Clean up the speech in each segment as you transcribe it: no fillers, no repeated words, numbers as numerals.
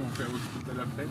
on fait à l'hôpital après.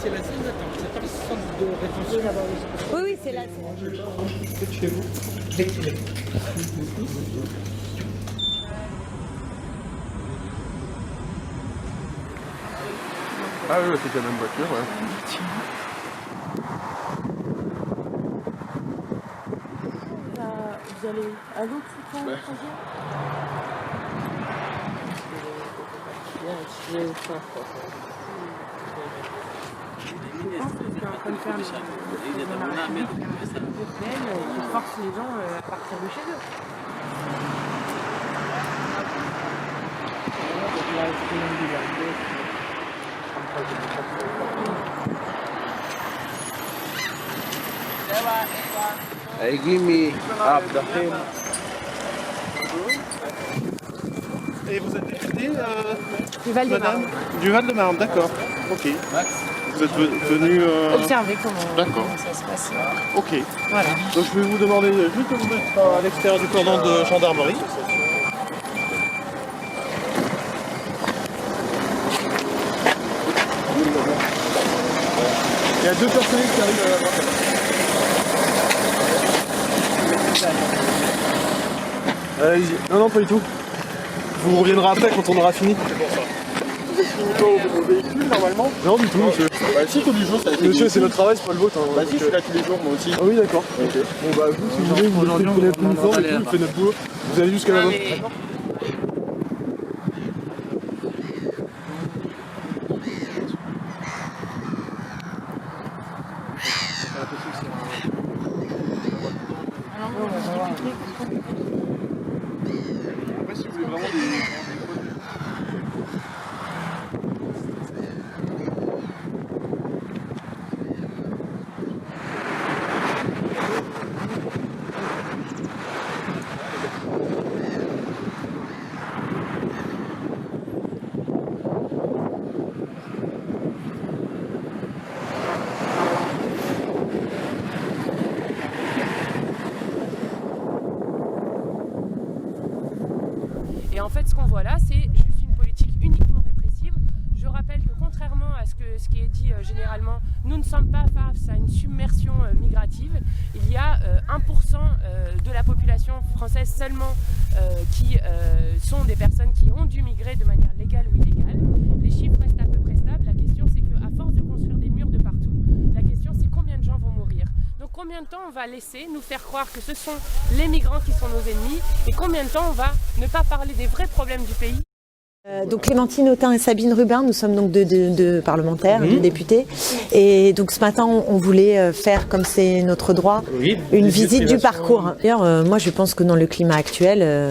C'est la salle d'attente, c'est pas le centre de rétention. Oui, oui, c'est là. C'est chez vous. Ah oui, c'est la même voiture, ouais. Vous allez à l'autre trajet Je pense que c'est en train de faire qui force les gens à partir de chez eux. Hey, give me half the thing. Et vous êtes député, Du Val-de-Marne. Du Val-de-Marne, d'accord. Ok. Vous êtes venu... Observer D'accord. comment ça se passe. Ok. Voilà. Donc je vais vous demander juste de vous mettre à l'extérieur du cordon de gendarmerie. Il y a deux personnels qui arrivent à la droite. Allez-y. Non, pas du tout. Vous reviendrez après quand on aura fini. C'est pour ça. Vous êtes fini pas au véhicule normalement? Non du tout monsieur. Bah si tous les jours ça a été. Monsieur c'est notre travail, c'est pas le vôtre. Hein, bah si je suis là tous les jours moi aussi. Ah oui d'accord. Ok. Bon bah vous si vous voulez vous prenez le plus fort et tout, vous faites notre boulot. Vous allez jusqu'à là-bas. D'accord. Après si vous voulez vraiment des... Et en fait, ce qu'on voit là, c'est juste une politique uniquement répressive. Je rappelle que contrairement à ce qui est dit généralement, nous ne sommes pas face à une submersion migrative. Il y a 1% de la population française seulement qui sont des personnes qui ont dû migrer de manière légale ou illégale. Les chiffres restent à peu près stables. La question, c'est qu'à force de construire des murs de partout, la question, c'est combien de gens vont mourir. Donc combien de temps on va laisser nous faire croire que ce sont les migrants qui sont nos ennemis et combien de temps on va ne pas parler des vrais problèmes du pays. Donc Clémentine Autain et Sabine Rubin, nous sommes donc deux parlementaires, deux députés. Et donc ce matin, on voulait faire, comme c'est notre droit, une visite du parcours. D'ailleurs, moi je pense que dans le climat actuel,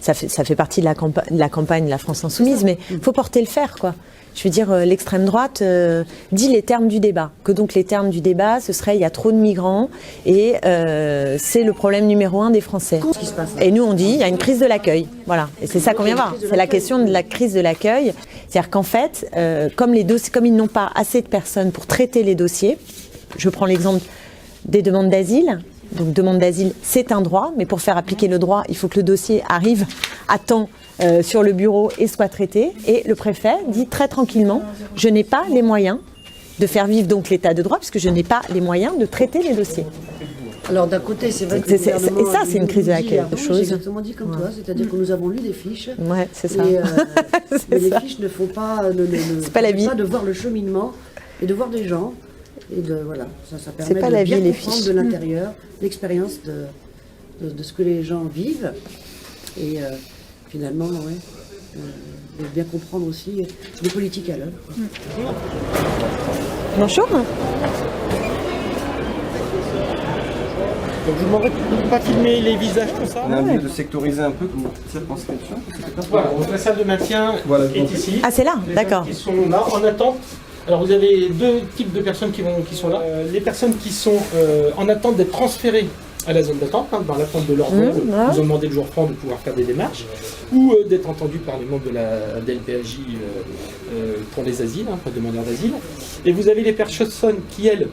ça fait partie de la campagne de la France Insoumise, mais il faut porter le fer, quoi. Je veux dire, l'extrême droite dit les termes du débat. Que donc les termes du débat, ce serait il y a trop de migrants et c'est le problème numéro 1 des Français. Et nous on dit il y a une crise de l'accueil. Voilà. Et c'est ça qu'on vient voir. C'est la question de la crise de l'accueil. C'est-à-dire qu'en fait, comme ils n'ont pas assez de personnes pour traiter les dossiers, je prends l'exemple des demandes d'asile. Donc demande d'asile, c'est un droit, mais pour faire appliquer le droit, il faut que le dossier arrive à temps sur le bureau et soit traité. Et le préfet dit très tranquillement, je n'ai pas les moyens de faire vivre donc l'état de droit, puisque je n'ai pas les moyens de traiter les dossiers. Alors d'un côté, c'est vrai que et ça, c'est une crise de l'accueil. J'ai exactement dit comme toi, c'est-à-dire que nous avons lu des fiches. Ouais, c'est ça. Mais les fiches ne font pas, c'est pas la vie. Pas de voir le cheminement et de voir des gens. Et de, voilà, ça permet pas de la bien vie, les comprendre fiches. de l'intérieur, l'expérience de ce que les gens vivent. Et finalement, de bien comprendre aussi les politiques à l'œuvre. Bonjour. Donc je vous demanderais de ne pas filmer les visages comme ça. On a envie de sectoriser un peu comme circonscription. Voilà, donc la salle de maintien est ici. Ah, c'est là, Les d'accord. gens qui sont là en attente. Alors vous avez deux types de personnes qui sont là. Les personnes qui sont en attente d'être transférées à la zone d'attente, dans l'attente de leur vol, ils ont demandé le jour franc de pouvoir faire des démarches, ou d'être entendus par les membres de la DLPAJ pour les asiles, pour les demandeurs d'asile. Et vous avez les personnes qui, elles,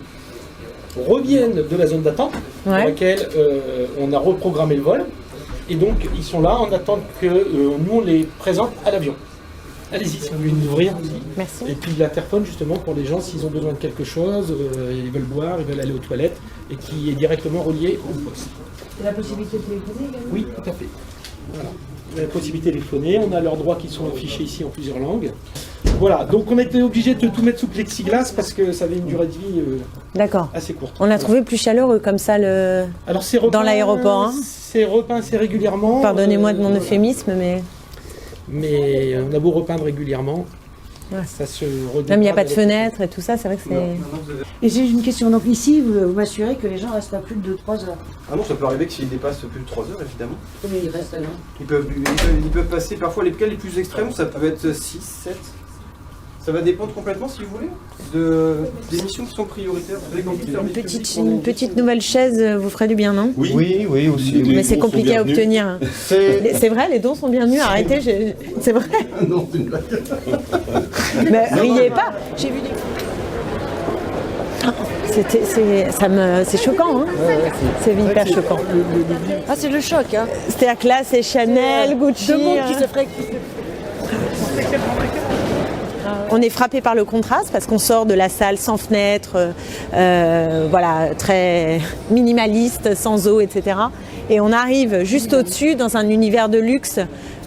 reviennent de la zone d'attente, dans laquelle on a reprogrammé le vol. Et donc, ils sont là en attente que nous, on les présente à l'avion. Allez-y, si vous voulez nous ouvrir. Merci. Et puis l'interphone, justement, pour les gens, s'ils ont besoin de quelque chose, ils veulent boire, ils veulent aller aux toilettes, et qui est directement relié au poste. Et la possibilité de téléphoner également ? Oui, tout à fait. Voilà. La possibilité de téléphoner, on a leurs droits qui sont affichés ici en plusieurs langues. Voilà, donc on a été obligé de tout mettre sous plexiglas parce que ça avait une durée de vie assez courte. On a trouvé plus chaleureux comme ça Alors, c'est repeint, dans l'aéroport. Hein. C'est repeint assez régulièrement. Pardonnez-moi de mon euphémisme, mais on a beau repeindre régulièrement, ça se redégrade. même il n'y a pas de fenêtre et tout ça, c'est vrai que c'est... Et j'ai une question. Donc ici, vous m'assurez que les gens restent là plus de 3 heures. Ah non, ça peut arriver que s'ils dépassent plus de 3 heures, évidemment. Combien ils restent alors ? Ils peuvent passer, parfois les cas les plus extrêmes, ça peut être 6, 7. Ça va dépendre complètement, si vous voulez, des missions qui sont prioritaires. Une petite nouvelle chaise vous ferait du bien, non ? Oui, aussi. Mais c'est compliqué à obtenir. C'est vrai, les dons sont bienvenus. Arrêtez, c'est vrai. Non, c'est une blague. Mais riez pas. J'ai vu c'est choquant, hein. C'est hyper choquant. Ah, c'est le choc, hein. C'est-à-dire que là, c'est Chanel, Gucci. Deux mondes qui se feraient. On est frappé par le contraste parce qu'on sort de la salle sans fenêtre, voilà, très minimaliste, sans eau, etc. Et on arrive juste au-dessus dans un univers de luxe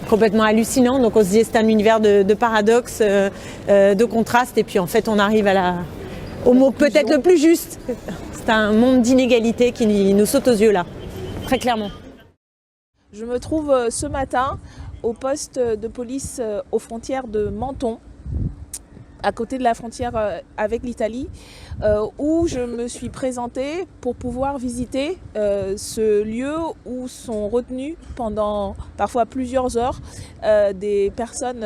complètement hallucinant. Donc on se dit c'est un univers de paradoxe, de contraste. Et puis en fait on arrive au mot peut-être le plus juste. C'est un monde d'inégalité qui nous saute aux yeux là, très clairement. Je me trouve ce matin au poste de police aux frontières de Menton, à côté de la frontière avec l'Italie, où je me suis présentée pour pouvoir visiter ce lieu où sont retenues pendant parfois plusieurs heures des personnes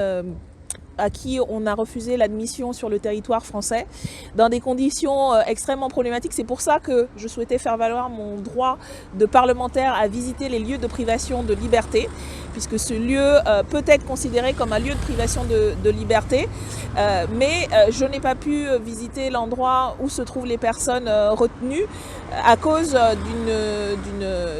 à qui on a refusé l'admission sur le territoire français, dans des conditions extrêmement problématiques. C'est pour ça que je souhaitais faire valoir mon droit de parlementaire à visiter les lieux de privation de liberté, puisque ce lieu peut être considéré comme un lieu de privation de liberté, mais je n'ai pas pu visiter l'endroit où se trouvent les personnes retenues à cause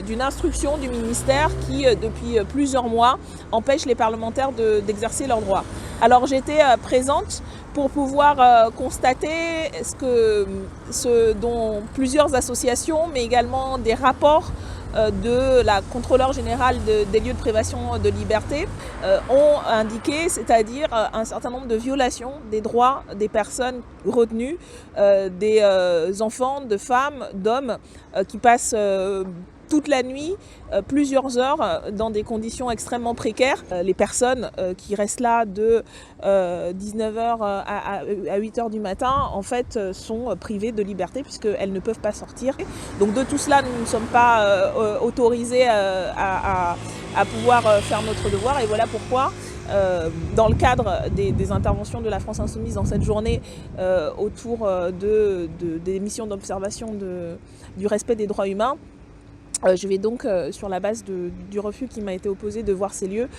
d'une instruction du ministère qui, depuis plusieurs mois, empêche les parlementaires d'exercer leurs droits. Alors j'étais présente pour pouvoir constater ce dont plusieurs associations, mais également des rapports de la contrôleure générale des lieux de privation de liberté ont indiqué, c'est-à-dire un certain nombre de violations des droits des personnes retenues, des enfants, de femmes, d'hommes qui passent toute la nuit, plusieurs heures, dans des conditions extrêmement précaires. Les personnes qui restent là de 19h à 8h du matin, en fait, sont privées de liberté puisqu'elles ne peuvent pas sortir. Donc de tout cela, nous ne sommes pas autorisés à pouvoir faire notre devoir. Et voilà pourquoi, dans le cadre des interventions de la France Insoumise dans cette journée autour des missions d'observation du respect des droits humains, je vais donc, sur la base du refus qui m'a été opposé de voir ces lieux,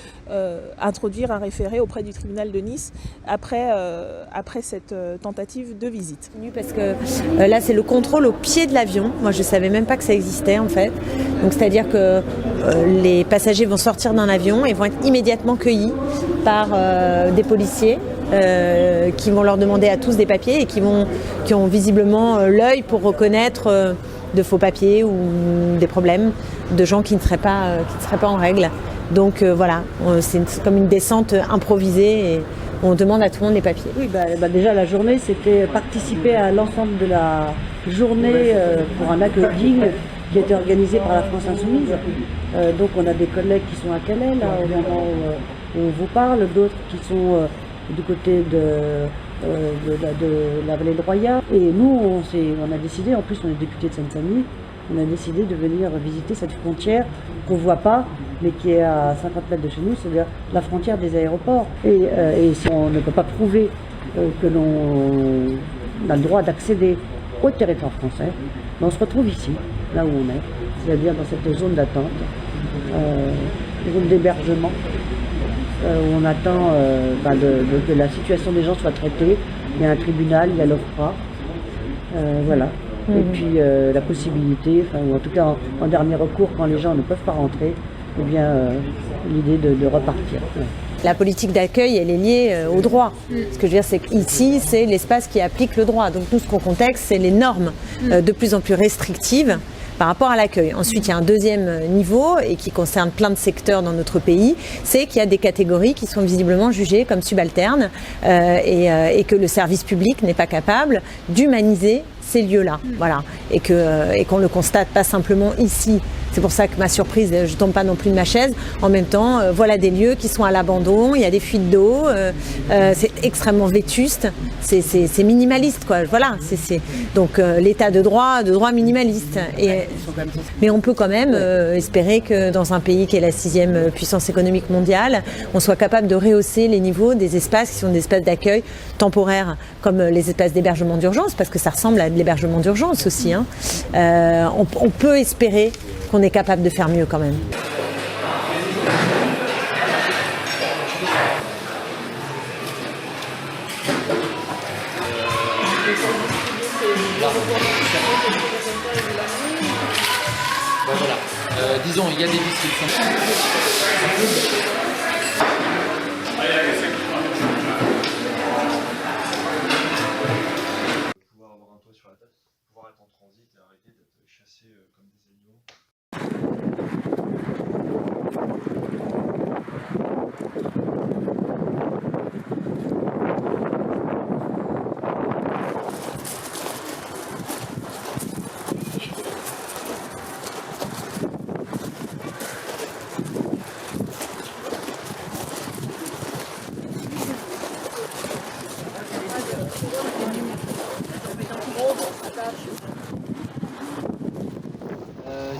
introduire un référé auprès du tribunal de Nice après cette tentative de visite. Parce que là, c'est le contrôle au pied de l'avion. Moi, je ne savais même pas que ça existait, en fait. Donc, c'est-à-dire que les passagers vont sortir d'un avion et vont être immédiatement cueillis par des policiers qui vont leur demander à tous des papiers et qui ont visiblement l'œil pour reconnaître de faux papiers ou des problèmes de gens qui ne seraient pas en règle. Donc voilà, c'est comme une descente improvisée et on demande à tout le monde les papiers. Oui, déjà la journée, c'était participer à l'ensemble de la journée pour un accueil digne qui a été organisé par la France Insoumise. Donc on a des collègues qui sont à Calais, là, au moment où on vous parle, d'autres qui sont du côté de la vallée de Roya. Et nous, on a décidé, en plus on est député de Seine-Saint-Denis, on a décidé de venir visiter cette frontière qu'on ne voit pas, mais qui est à 50 mètres de chez nous, c'est-à-dire la frontière des aéroports. Et si on ne peut pas prouver que l'on a le droit d'accéder au territoire français, on se retrouve ici, là où on est, c'est-à-dire dans cette zone d'attente, zone d'hébergement, où on attend que la situation des gens soit traitée. Il y a un tribunal, il y a l'OFPRA, voilà. Et puis la possibilité, ou en tout cas en dernier recours, quand les gens ne peuvent pas rentrer, eh bien, l'idée de repartir. Ouais. La politique d'accueil, elle est liée au droit. Ce que je veux dire, c'est qu'ici, c'est l'espace qui applique le droit. Donc nous, ce qu'on contexte, c'est les normes de plus en plus restrictives par rapport à l'accueil. Ensuite, il y a un deuxième niveau, et qui concerne plein de secteurs dans notre pays, c'est qu'il y a des catégories qui sont visiblement jugées comme subalternes et que le service public n'est pas capable d'humaniser ces lieux-là. Voilà. Et qu'on le constate pas simplement ici. C'est pour ça que ma surprise, je ne tombe pas non plus de ma chaise. En même temps, voilà des lieux qui sont à l'abandon, il y a des fuites d'eau, c'est extrêmement vétuste, c'est minimaliste, quoi. Voilà, donc l'état de droit minimaliste. Mais on peut quand même espérer que dans un pays qui est la 6e puissance économique mondiale, on soit capable de rehausser les niveaux des espaces qui sont des espaces d'accueil temporaires, comme les espaces d'hébergement d'urgence, parce que ça ressemble à de l'hébergement d'urgence aussi. Hein. On peut espérer qu'on est capable de faire mieux quand même. Voilà. Disons, il y a des listes qui sont... Pouvoir avoir un toit sur la tête, pouvoir être en transit et arrêter d'être chassé comme des animaux.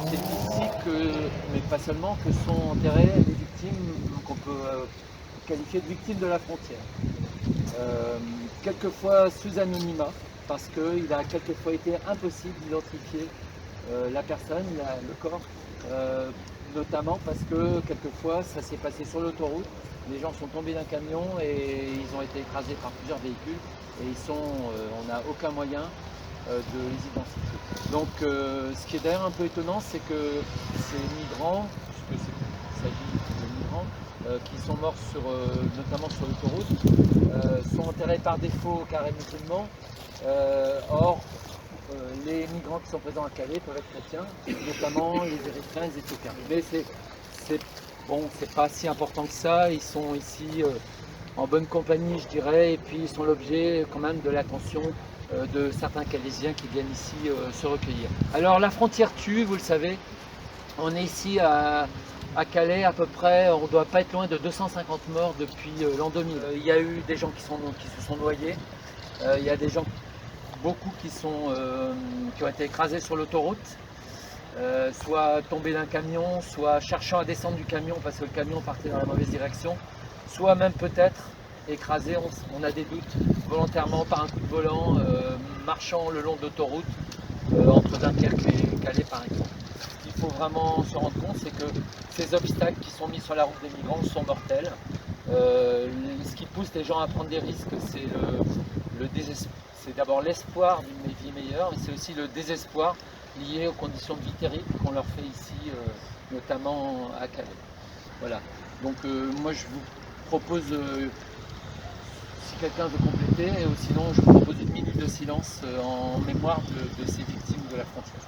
C'est ici mais pas seulement, que sont enterrées les victimes qu'on peut qualifier de victimes de la frontière. Quelquefois sous anonymat, parce qu'il a quelquefois été impossible d'identifier la personne, le corps, notamment parce que quelquefois ça s'est passé sur l'autoroute, les gens sont tombés d'un camion et ils ont été écrasés par plusieurs véhicules et on n'a aucun moyen de les identifier. Donc ce qui est d'ailleurs un peu étonnant, c'est que ces migrants, puisque il s'agit de migrants, qui sont morts notamment sur l'autoroute, sont enterrés par défaut au carré musulman. Or, les migrants qui sont présents à Calais peuvent être chrétiens, notamment les Érythréens et les Éthiopiens. Mais c'est pas si important que ça, ils sont ici en bonne compagnie, je dirais, et puis ils sont l'objet quand même de l'attention de certains Calaisiens qui viennent ici se recueillir. Alors la frontière tue, vous le savez, on est ici à Calais à peu près, on ne doit pas être loin de 250 morts depuis l'an 2000. Il y a eu des gens qui se sont noyés, il y a des gens, beaucoup qui ont été écrasés sur l'autoroute, soit tombés d'un camion, soit cherchant à descendre du camion parce que le camion partait dans la mauvaise direction, soit même peut-être écrasés, on a des doutes, volontairement par un coup de volant, marchant le long de l'autoroute, entre Dunkerque et Calais par exemple. Ce qu'il faut vraiment se rendre compte, c'est que ces obstacles qui sont mis sur la route des migrants sont mortels. Ce qui pousse les gens à prendre des risques, c'est d'abord l'espoir d'une vie meilleure, mais c'est aussi le désespoir lié aux conditions de vie terribles qu'on leur fait ici, notamment à Calais. Voilà. Donc moi je vous propose, si quelqu'un veut compléter, ou sinon je vous propose une minute de silence en mémoire de ces victimes de la frontière.